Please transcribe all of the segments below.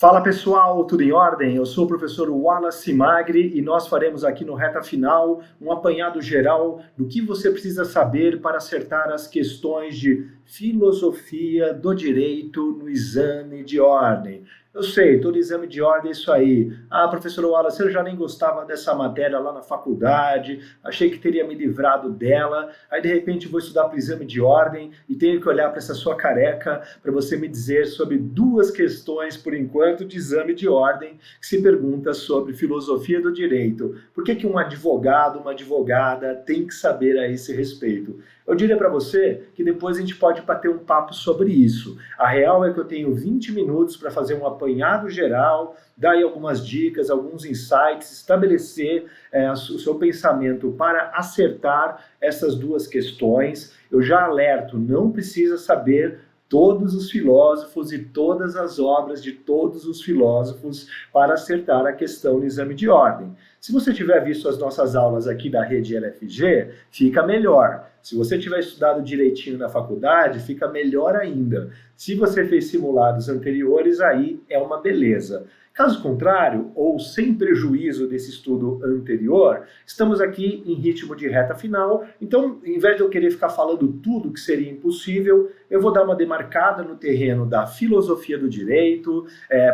Fala pessoal, tudo em ordem? Eu sou o professor Wallace Magri e nós faremos aqui no Reta Final um apanhado geral do que você precisa saber para acertar as questões de filosofia do direito no exame de ordem. Eu sei, todo exame de ordem é isso aí. Ah, professor Wallace, eu já nem gostava dessa matéria lá na faculdade, achei que teria me livrado dela, aí de repente vou estudar para o exame de ordem e tenho que olhar para essa sua careca para você me dizer sobre duas questões, por enquanto, de exame de ordem que se pergunta sobre filosofia do direito. Por que um advogado, uma advogada tem que saber a esse respeito? Eu diria para você que depois a gente pode bater um papo sobre isso. A real é que eu tenho 20 minutos para fazer um apanhado geral, dar aí algumas dicas, alguns insights, estabelecer o seu pensamento para acertar essas duas questões. Eu já alerto, não precisa saber todos os filósofos e todas as obras de todos os filósofos para acertar a questão no exame de ordem. Se você tiver visto as nossas aulas aqui da rede LFG, fica melhor. Se você tiver estudado direitinho na faculdade, fica melhor ainda. Se você fez simulados anteriores, aí é uma beleza. Caso contrário, ou sem prejuízo desse estudo anterior, estamos aqui em ritmo de reta final, então, em vez de eu querer ficar falando tudo que seria impossível, eu vou dar uma demarcada no terreno da filosofia do direito,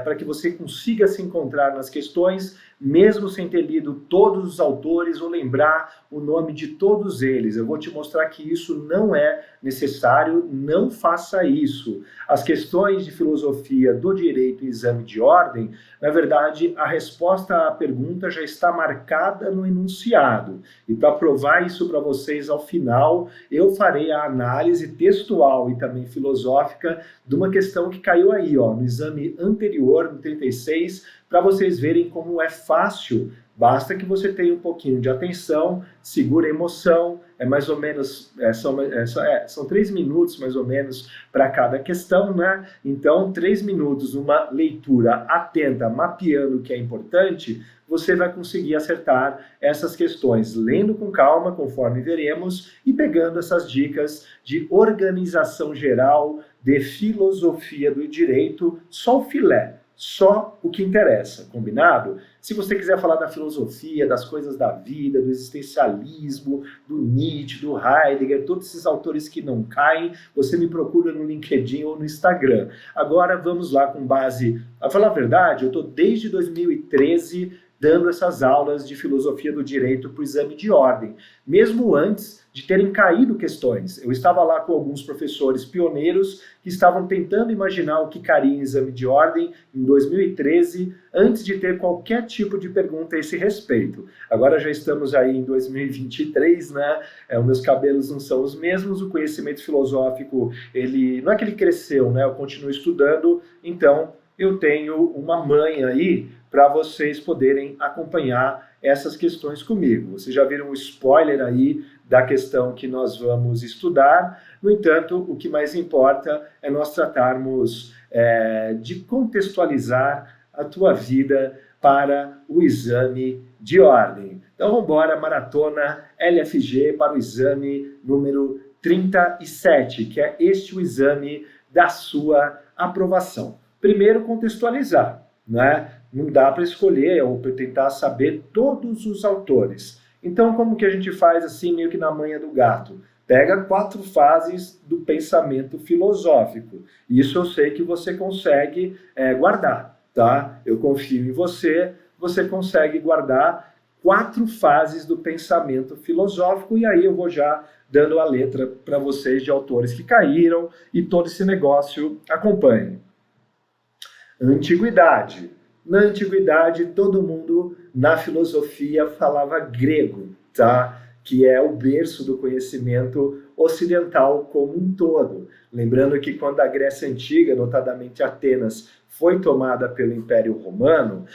para que você consiga se encontrar nas questões, mesmo sem ter lido todos os autores ou lembrar o nome de todos eles. Eu vou te mostrar que isso não é necessário, não faça isso. As questões de filosofia do direito e exame de ordem, na verdade, a resposta à pergunta já está marcada no enunciado. E para provar isso para vocês ao final, eu farei a análise textual e também filosófica de uma questão que caiu aí, ó, no exame anterior, no 36, para vocês verem como é fácil. Basta que você tenha um pouquinho de atenção, segura a emoção, mais ou menos, são 3 minutos mais ou menos para cada questão, né? Então, 3 minutos, uma leitura atenta, mapeando o que é importante, você vai conseguir acertar essas questões, lendo com calma, conforme veremos, e pegando essas dicas de organização geral, de filosofia do direito, só o filé. Só o que interessa, combinado? Se você quiser falar da filosofia, das coisas da vida, do existencialismo, do Nietzsche, do Heidegger, todos esses autores que não caem, você me procura no LinkedIn ou no Instagram. Agora vamos lá com base... A falar a verdade, eu estou desde 2013 dando essas aulas de filosofia do direito para o exame de ordem, mesmo antes de terem caído questões. Eu estava lá com alguns professores pioneiros que estavam tentando imaginar o que cairia em exame de ordem em 2013, antes de ter qualquer tipo de pergunta a esse respeito. Agora já estamos aí em 2023, né? Os meus cabelos não são os mesmos, o conhecimento filosófico, não é que ele cresceu, né? Eu continuo estudando, então eu tenho uma manha aí para vocês poderem acompanhar essas questões comigo. Vocês já viram um spoiler aí da questão que nós vamos estudar. No entanto, o que mais importa é nós tratarmos de contextualizar a tua vida para o exame de ordem. Então vamos embora, maratona LFG para o exame número 37, que é este o exame da sua aprovação. Primeiro, contextualizar, né? Não dá para escolher ou para tentar saber todos os autores. Então, como que a gente faz assim, meio que na manha do gato? Pega 4 fases do pensamento filosófico. Isso eu sei que você consegue guardar, tá? Eu confio em você, você consegue guardar 4 fases do pensamento filosófico, e aí eu vou já dando a letra para vocês de autores que caíram e todo esse negócio acompanhe. Antiguidade. Na antiguidade, todo mundo na filosofia falava grego, tá? Que é o berço do conhecimento ocidental como um todo. Lembrando que quando a Grécia Antiga, notadamente Atenas, foi tomada pelo Império Romano,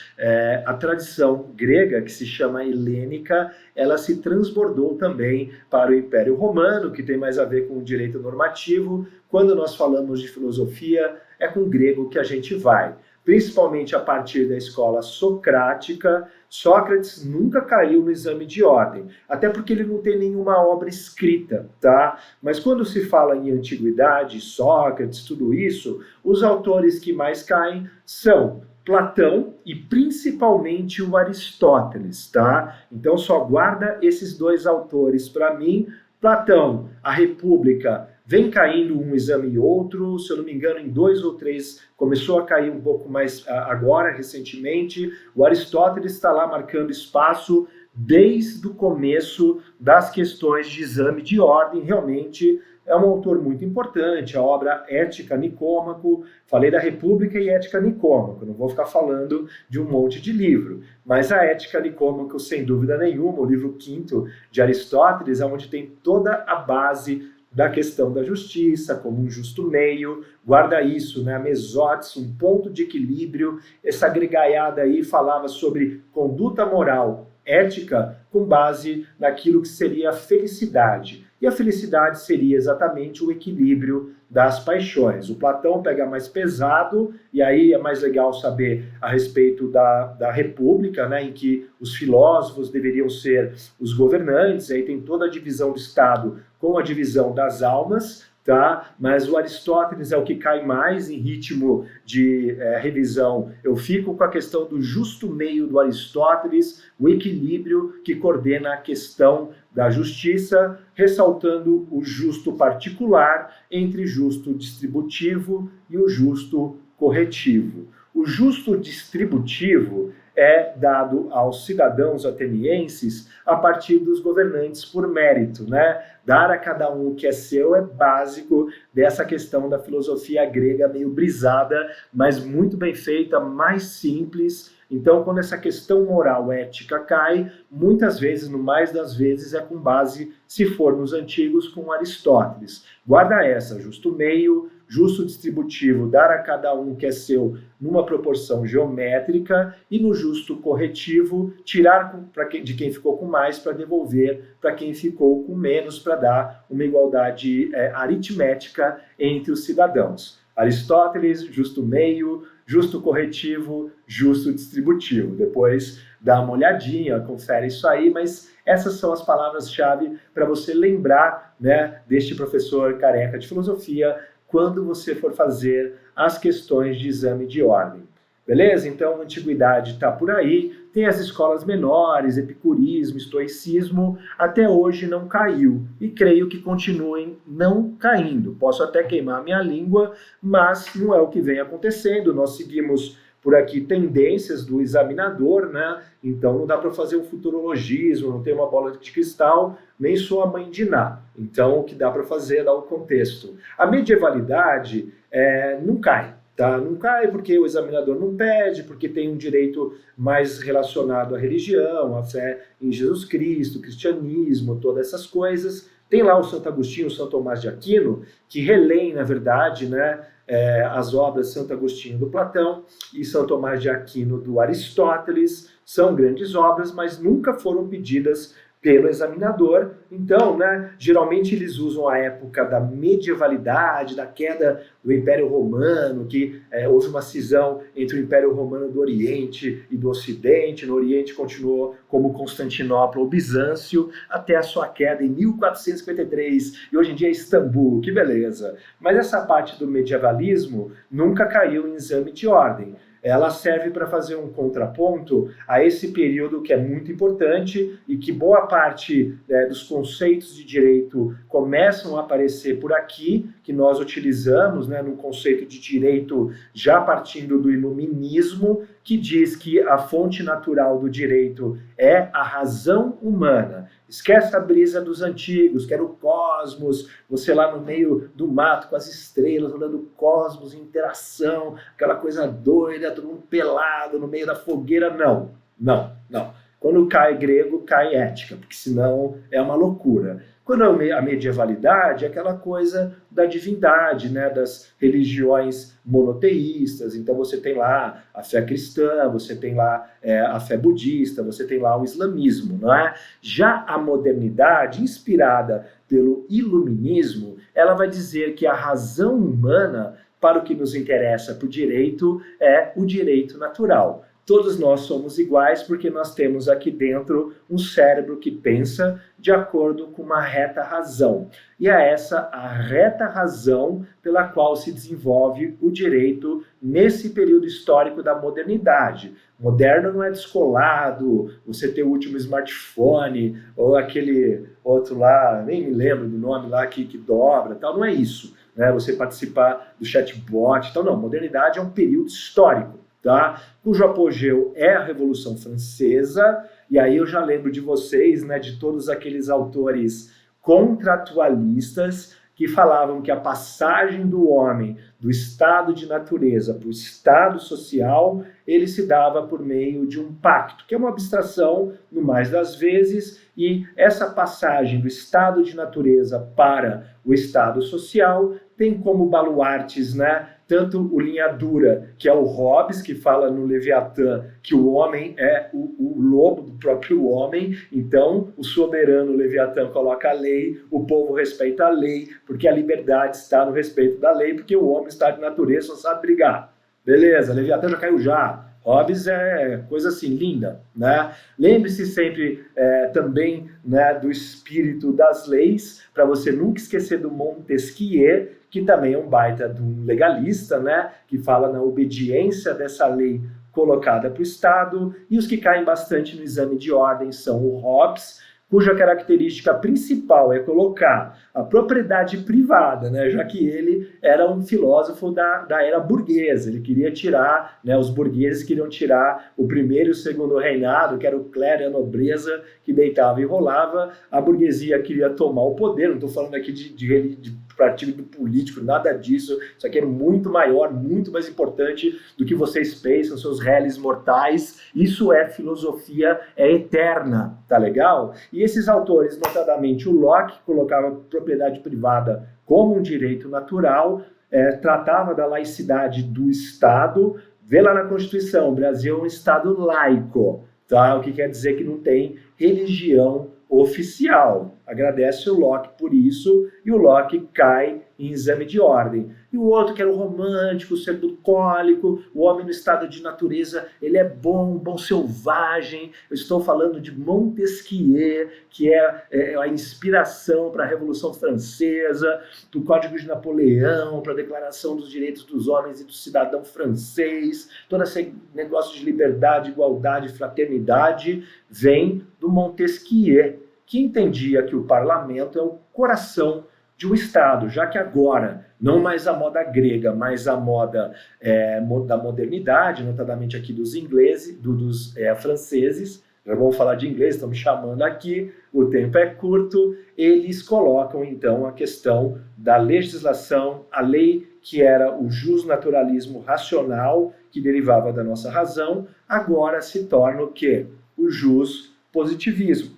a tradição grega, que se chama helênica, ela se transbordou também para o Império Romano, que tem mais a ver com o direito normativo. Quando nós falamos de filosofia, é com o grego que a gente vai. Principalmente a partir da escola socrática, Sócrates nunca caiu no exame de ordem, até porque ele não tem nenhuma obra escrita, tá? Mas quando se fala em antiguidade, Sócrates, tudo isso, os autores que mais caem são Platão e principalmente o Aristóteles, tá? Então só guarda esses dois autores para mim. Platão, a República, vem caindo um exame e outro, se eu não me engano, em 2 ou 3 começou a cair um pouco mais agora, recentemente. O Aristóteles está lá marcando espaço desde o começo das questões de exame de ordem. Realmente é um autor muito importante, a obra Ética Nicômaco. Falei da República e Ética Nicômaco, não vou ficar falando de um monte de livro, mas a Ética Nicômaco, sem dúvida nenhuma, o livro quinto de Aristóteles, é onde tem toda a base da questão da justiça, como um justo meio, guarda isso, né? A mesotes, um ponto de equilíbrio. Essa gregaiada aí falava sobre conduta moral, ética, com base naquilo que seria a felicidade. E a felicidade seria exatamente o equilíbrio das paixões. O Platão pega mais pesado, e aí é mais legal saber a respeito da República, né, em que os filósofos deveriam ser os governantes, aí tem toda a divisão do Estado com a divisão das almas, tá? Mas o Aristóteles é o que cai mais em ritmo de revisão. Eu fico com a questão do justo meio do Aristóteles, o equilíbrio que coordena a questão da justiça, ressaltando o justo particular entre justo distributivo e o justo corretivo. O justo distributivo é dado aos cidadãos atenienses a partir dos governantes por mérito, né? Dar a cada um o que é seu é básico dessa questão da filosofia grega meio brisada, mas muito bem feita, mais simples. Então, quando essa questão moral ética cai, muitas vezes, no mais das vezes, é com base, se for nos antigos, com Aristóteles. Guarda essa, justo meio, justo distributivo, dar a cada um o que é seu numa proporção geométrica, e no justo corretivo, tirar de quem ficou com mais para devolver para quem ficou com menos, para dar uma igualdade aritmética entre os cidadãos. Aristóteles, justo meio, justo corretivo, justo distributivo. Depois dá uma olhadinha, confere isso aí, mas essas são as palavras-chave para você lembrar, né, deste professor careca de filosofia quando você for fazer as questões de exame de ordem. Beleza? Então, a antiguidade está por aí, tem as escolas menores, epicurismo, estoicismo, até hoje não caiu, e creio que continuem não caindo. Posso até queimar minha língua, mas não é o que vem acontecendo. Nós seguimos por aqui tendências do examinador, né? Então não dá para fazer um futurologismo, não tem uma bola de cristal, nem sou a mãe de Ná. Então o que dá para fazer é dar o contexto. A medievalidade não cai. Tá? Não cai porque o examinador não pede, porque tem um direito mais relacionado à religião, à fé em Jesus Cristo, cristianismo, todas essas coisas. Tem lá o Santo Agostinho, o São Tomás de Aquino, que relêem, na verdade, né, as obras de Santo Agostinho do Platão e São Tomás de Aquino do Aristóteles. São grandes obras, mas nunca foram pedidas pelo examinador. Então, né, geralmente eles usam a época da medievalidade, da queda do Império Romano, que houve uma cisão entre o Império Romano do Oriente e do Ocidente. No Oriente continuou como Constantinopla ou Bizâncio, até a sua queda em 1453, e hoje em dia é Istambul, que beleza. Mas essa parte do medievalismo nunca caiu em exame de ordem. Ela serve para fazer um contraponto a esse período que é muito importante e que boa parte dos conceitos de direito começam a aparecer por aqui, que nós utilizamos, né, no conceito de direito já partindo do iluminismo, que diz que a fonte natural do direito é a razão humana. Esquece a brisa dos antigos, que era o cosmos, você lá no meio do mato com as estrelas, olhando o cosmos, interação, aquela coisa doida, todo mundo pelado no meio da fogueira. Não, não, não. Quando cai grego, cai ética, porque senão é uma loucura. Quando a medievalidade é aquela coisa da divindade, né, das religiões monoteístas. Então você tem lá a fé cristã, você tem lá a fé budista, você tem lá o islamismo, não é? Já a modernidade, inspirada pelo iluminismo, ela vai dizer que a razão humana para o que nos interessa para o direito é o direito natural. todos nós somos iguais porque nós temos aqui dentro um cérebro que pensa de acordo com uma reta razão. E é essa a reta razão pela qual se desenvolve o direito nesse período histórico da modernidade. Moderno não é descolado, você ter o último smartphone, ou aquele outro lá, nem me lembro do nome lá que dobra, tal, não é isso. Né? Você participar do chatbot, então não, modernidade é um período histórico, tá? Cujo apogeu é a Revolução Francesa, e aí eu já lembro de vocês, né, de todos aqueles autores contratualistas que falavam que a passagem do homem do estado de natureza para o estado social, ele se dava por meio de um pacto, que é uma abstração, no mais das vezes, e essa passagem do estado de natureza para o estado social tem como baluartes, né, tanto o linha dura, que é o Hobbes, que fala no Leviatã que o homem é o lobo do próprio homem, então o soberano Leviatã coloca a lei, o povo respeita a lei, porque a liberdade está no respeito da lei, porque o homem está de natureza, só sabe brigar. Beleza, Leviatã já caiu já. Hobbes é coisa assim, linda, né? Lembre-se sempre também, né, do espírito das leis, para você nunca esquecer do Montesquieu, que também é um baita de um legalista, né, que fala na obediência dessa lei colocada para o Estado, e os que caem bastante no exame de ordem são o Hobbes, cuja característica principal é colocar a propriedade privada, né, já que ele era um filósofo da era burguesa, ele queria tirar, né, os burgueses queriam tirar o primeiro e o segundo reinado, que era o clero e a nobreza, que deitava e rolava, a burguesia queria tomar o poder, não estou falando aqui de partido político, nada disso, isso aqui é muito maior, muito mais importante do que vocês pensam, seus réis mortais, isso é filosofia, é eterna, tá legal? E esses autores, notadamente o Locke, colocava a propriedade privada como um direito natural, tratava da laicidade do Estado, vê lá na Constituição, o Brasil é um Estado laico, tá? O que quer dizer que não tem religião oficial. Agradece o Locke por isso, e o Locke cai em exame de ordem. E o outro, que era o romântico, o ser bucólico, o homem no estado de natureza, ele é bom selvagem. Eu estou falando de Montesquieu, que é a inspiração para a Revolução Francesa, do Código de Napoleão, para a Declaração dos Direitos dos Homens e do Cidadão Francês. Todo esse negócio de liberdade, igualdade, fraternidade vem do Montesquieu, que entendia que o parlamento é o coração de um Estado, já que agora, não mais a moda grega, mas a moda da modernidade, notadamente aqui dos ingleses, dos franceses, já vamos falar de inglês, estão me chamando aqui, o tempo é curto, eles colocam então a questão da legislação, a lei que era o justnaturalismo racional, que derivava da nossa razão, agora se torna o quê? O positivismo,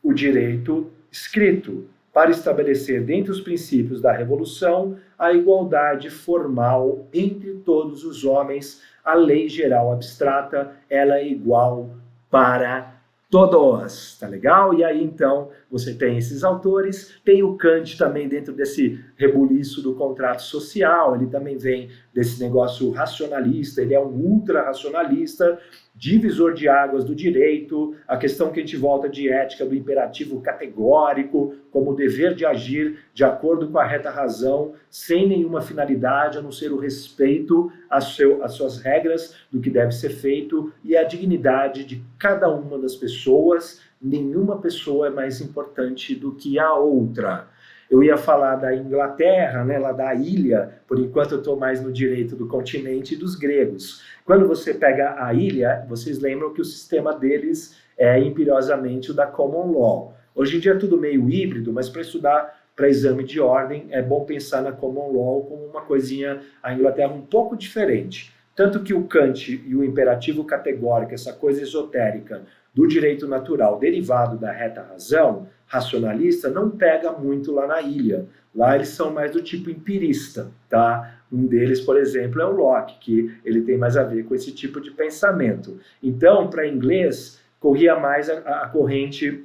o direito escrito, para estabelecer dentre os princípios da Revolução a igualdade formal entre todos os homens, a lei geral abstrata, ela é igual para todos, tá legal? E aí então você tem esses autores, tem o Kant também dentro desse rebuliço do contrato social, ele também vem desse negócio racionalista, ele é um ultra-racionalista, divisor de águas do direito, a questão que a gente volta de ética do imperativo categórico, como o dever de agir de acordo com a reta razão, sem nenhuma finalidade, a não ser o respeito às suas regras do que deve ser feito e a dignidade de cada uma das pessoas. Nenhuma pessoa é mais importante do que a outra. Eu ia falar da Inglaterra, né, lá da ilha, por enquanto eu estou mais no direito do continente e dos gregos. Quando você pega a ilha, vocês lembram que o sistema deles é imperiosamente o da common law. Hoje em dia é tudo meio híbrido, mas para estudar para exame de ordem é bom pensar na common law como uma coisinha, a Inglaterra um pouco diferente. Tanto que o Kant e o imperativo categórico, essa coisa esotérica do direito natural derivado da reta razão, racionalista, não pega muito lá na ilha. Lá eles são mais do tipo empirista, tá? Um deles, por exemplo, é o Locke, que ele tem mais a ver com esse tipo de pensamento. Então, para inglês, corria mais a corrente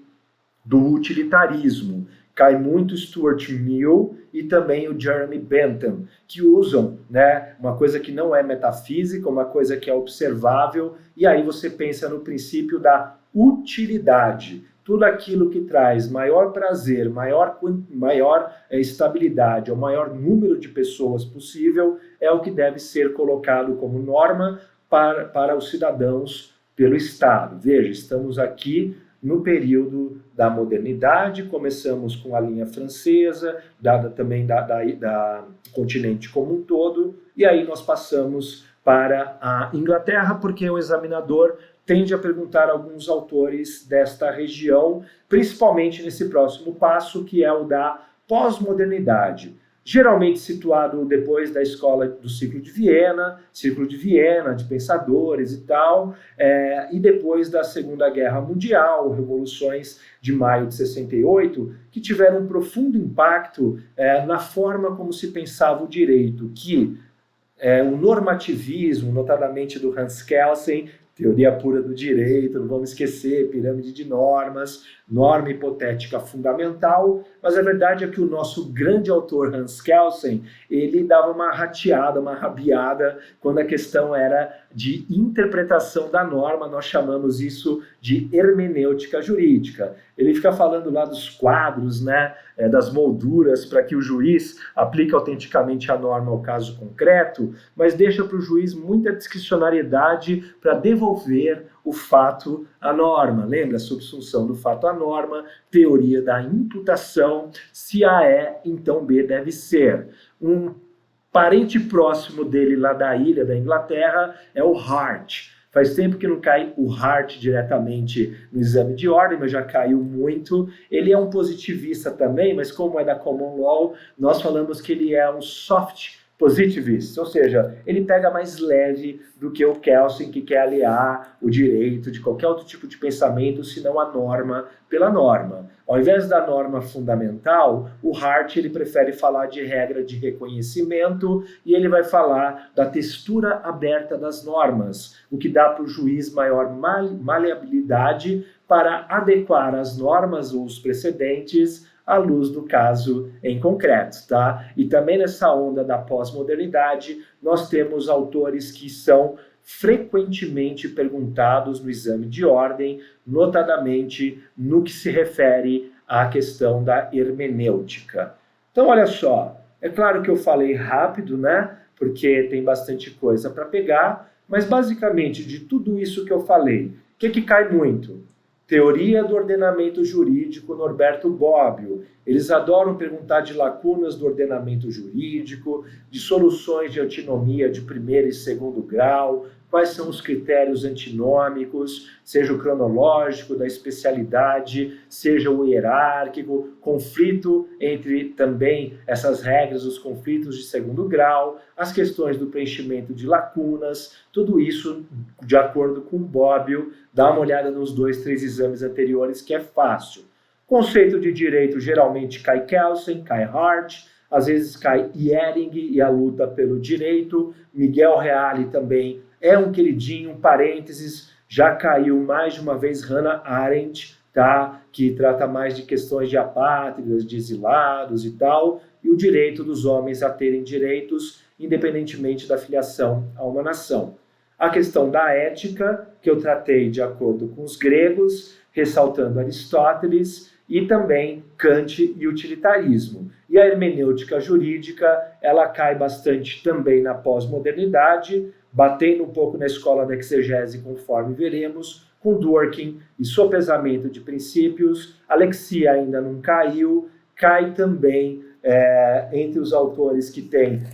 do utilitarismo, cai muito Stuart Mill e também o Jeremy Bentham, que usam, né, uma coisa que não é metafísica, uma coisa que é observável, e aí você pensa no princípio da utilidade. Tudo aquilo que traz maior prazer, maior estabilidade, ao maior número de pessoas possível, é o que deve ser colocado como norma para os cidadãos pelo Estado. Veja, estamos aqui no período da modernidade, começamos com a linha francesa, dada também da continente como um todo, e aí nós passamos para a Inglaterra, porque o examinador tende a perguntar a alguns autores desta região, principalmente nesse próximo passo, que é o da pós-modernidade. Geralmente situado depois da escola do Círculo de Viena, de pensadores e tal, e depois da Segunda Guerra Mundial, revoluções de maio de 68, que tiveram um profundo impacto na forma como se pensava o direito, que o normativismo, notadamente do Hans Kelsen, teoria pura do direito, não vamos esquecer, pirâmide de normas, norma hipotética fundamental, mas a verdade é que o nosso grande autor Hans Kelsen, ele dava uma rateada, uma rabiada, quando a questão era de interpretação da norma, nós chamamos isso de hermenêutica jurídica. Ele fica falando lá dos quadros, né, das molduras, para que o juiz aplique autenticamente a norma ao caso concreto, mas deixa para o juiz muita discricionariedade para devolver o fato à norma. Lembra? Subsunção do fato à norma, teoria da imputação, se A é, então B deve ser. Um parente próximo dele lá da ilha, da Inglaterra, é o Hart. Faz tempo que não cai o Hart diretamente no exame de ordem, mas já caiu muito. Ele é um positivista também, mas como é da Common Law, nós falamos que ele é um soft positivist, ou seja, ele pega mais leve do que o Kelsen, que quer aliar o direito de qualquer outro tipo de pensamento, senão a norma pela norma. Ao invés da norma fundamental, o Hart ele prefere falar de regra de reconhecimento e ele vai falar da textura aberta das normas, o que dá para o juiz maior maleabilidade para adequar as normas ou os precedentes à luz do caso em concreto, tá? E também nessa onda da pós-modernidade, nós temos autores que são frequentemente perguntados no exame de ordem, notadamente no que se refere à questão da hermenêutica. Então, olha só, é claro que eu falei rápido, né? Porque tem bastante coisa para pegar, mas basicamente de tudo isso que eu falei, o que cai muito? Teoria do ordenamento jurídico, Norberto Bobbio. Eles adoram perguntar de lacunas do ordenamento jurídico, de soluções de antinomia de primeiro e segundo grau, quais são os critérios antinômicos, seja o cronológico, da especialidade, seja o hierárquico, conflito entre também essas regras, os conflitos de segundo grau, as questões do preenchimento de lacunas, tudo isso de acordo com o Bobbio. Dá uma olhada nos 2, 3 exames anteriores que é fácil. Conceito de direito geralmente cai Kelsen, cai Hart, às vezes cai Ehring e a luta pelo direito. Miguel Reale também é um queridinho, parênteses, já caiu mais de uma vez Hannah Arendt, tá? Que trata mais de questões de apátridas, de exilados e tal, e o direito dos homens a terem direitos, independentemente da filiação a uma nação. A questão da ética, que eu tratei de acordo com os gregos, ressaltando Aristóteles, e também Kant e utilitarismo. E a hermenêutica jurídica, ela cai bastante também na pós-modernidade, batendo um pouco na escola da exegese, conforme veremos, com Dworkin e sopesamento de princípios. Alexia ainda não caiu, cai também entre os autores que tem,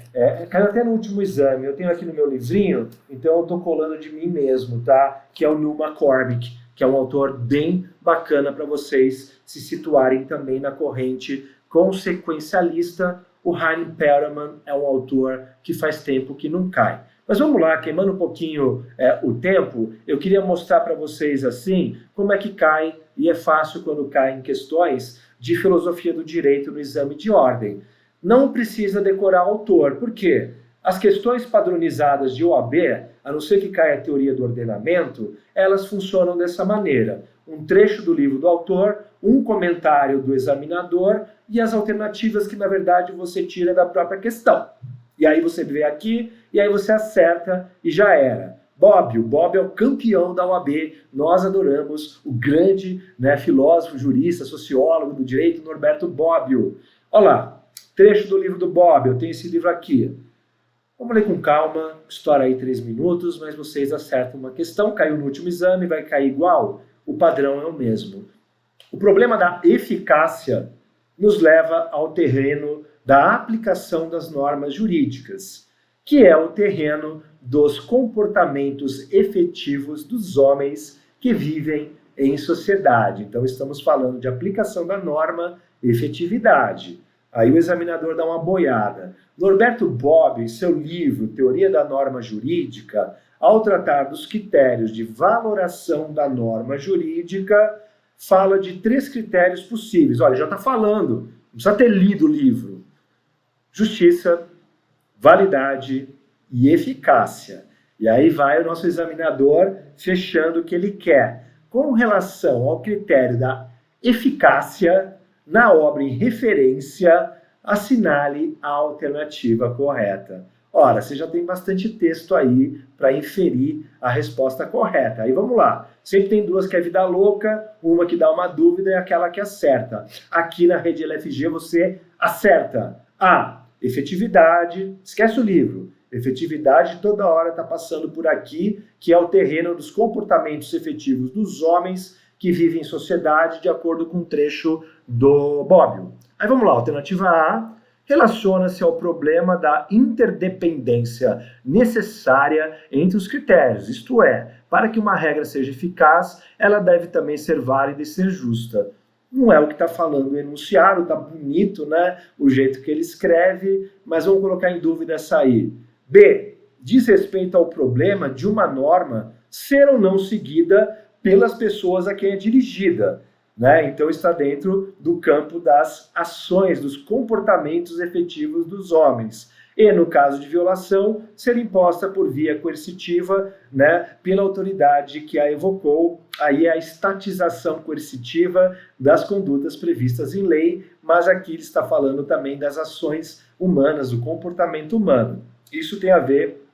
caiu até no último exame, eu tenho aqui no meu livrinho, então eu estou colando de mim mesmo, tá? Que é o Neil McCormick, que é um autor bem bacana para vocês se situarem também na corrente consequencialista. O Hein Perelman é um autor que faz tempo que não cai. Mas vamos lá, queimando um pouquinho o tempo, eu queria mostrar para vocês assim como é que cai, e é fácil quando cai em questões de filosofia do direito no exame de ordem. Não precisa decorar o autor, por quê? As questões padronizadas de OAB, a não ser que caia a teoria do ordenamento, elas funcionam dessa maneira. um trecho do livro do autor, um comentário do examinador e as alternativas que, na verdade, você tira da própria questão. E aí você vê aqui, e aí você acerta e já era. Bobbio. Bobbio é o campeão da OAB. Nós adoramos o grande, né, filósofo, jurista, sociólogo do direito, Norberto Bobbio. Olha lá, trecho do livro do Bobbio. Eu tenho esse livro aqui. Vamos ler com calma, estoura aí 3 minutos, mas vocês acertam uma questão, caiu no último exame, vai cair igual? O padrão é o mesmo. O problema da eficácia nos leva ao terreno da aplicação das normas jurídicas, que é o terreno dos comportamentos efetivos dos homens que vivem em sociedade. Então, estamos falando de aplicação da norma, efetividade. Aí o examinador dá uma boiada. Norberto Bobbio, em seu livro Teoria da Norma Jurídica, ao tratar dos critérios de valoração da norma jurídica, fala de 3 critérios possíveis. Olha, já está falando, não precisa ter lido o livro. Justiça, validade e eficácia. E aí vai o nosso examinador fechando o que ele quer. Com relação ao critério da eficácia, na obra em referência, assinale a alternativa correta. Ora, você já tem bastante texto aí para inferir a resposta correta. Aí vamos lá. Sempre tem 2 que é vida louca, uma que dá uma dúvida e aquela que acerta. Aqui na rede LFG você acerta. A, efetividade, esquece o livro. Efetividade toda hora está passando por aqui, que é o terreno dos comportamentos efetivos dos homens que vivem em sociedade, de acordo com o trecho do Bobbio. Aí vamos lá, alternativa A, relaciona-se ao problema da interdependência necessária entre os critérios, isto é, para que uma regra seja eficaz, ela deve também ser válida e ser justa. Não é o que está falando o enunciado, está bonito, né, o jeito que ele escreve, mas vamos colocar em dúvida essa aí. B, diz respeito ao problema de uma norma ser ou não seguida pelas pessoas a quem é dirigida, né? Então está dentro do campo das ações, dos comportamentos efetivos dos homens. E no caso de violação, ser imposta por via coercitiva, né, pela autoridade que a evocou. Aí é a estatização coercitiva das condutas previstas em lei, mas aqui ele está falando também das ações humanas, do comportamento humano. Isso tem a ver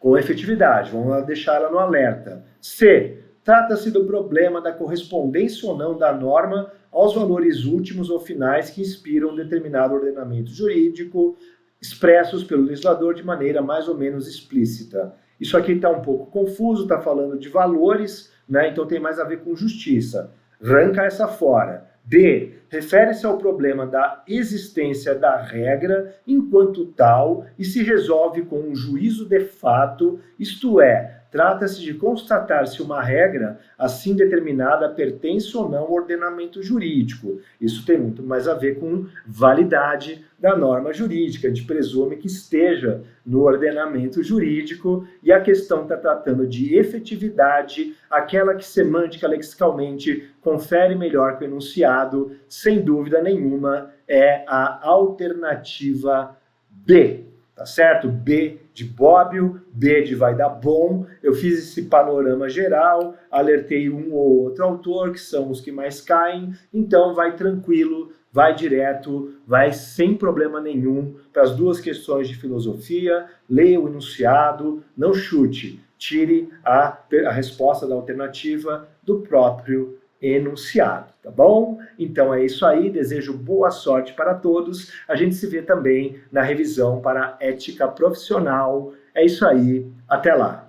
com efetividade, vamos deixar ela no alerta. C, trata-se do problema da correspondência ou não da norma aos valores últimos ou finais que inspiram um determinado ordenamento jurídico, expressos pelo legislador de maneira mais ou menos explícita. Isso aqui está um pouco confuso, está falando de valores, né? Então tem mais a ver com justiça. Arranca essa fora. D, refere-se ao problema da existência da regra enquanto tal e se resolve com um juízo de fato, isto é, trata-se de constatar se uma regra assim determinada pertence ou não ao ordenamento jurídico. Isso tem muito mais a ver com validade da norma jurídica, a gente presume que esteja no ordenamento jurídico, e a questão está tratando de efetividade, aquela que semântica lexicalmente confere melhor que o enunciado, sem dúvida nenhuma, é a alternativa B. Tá certo? B de Bobbio, B de vai dar bom. Eu fiz esse panorama geral, alertei um ou outro autor, que são os que mais caem, então vai tranquilo, vai direto, vai sem problema nenhum para as 2 questões de filosofia, leia o enunciado, não chute, tire a resposta da alternativa do próprio enunciado, tá bom? Então é isso aí, desejo boa sorte para todos, a gente se vê também na revisão para ética profissional, é isso aí, até lá!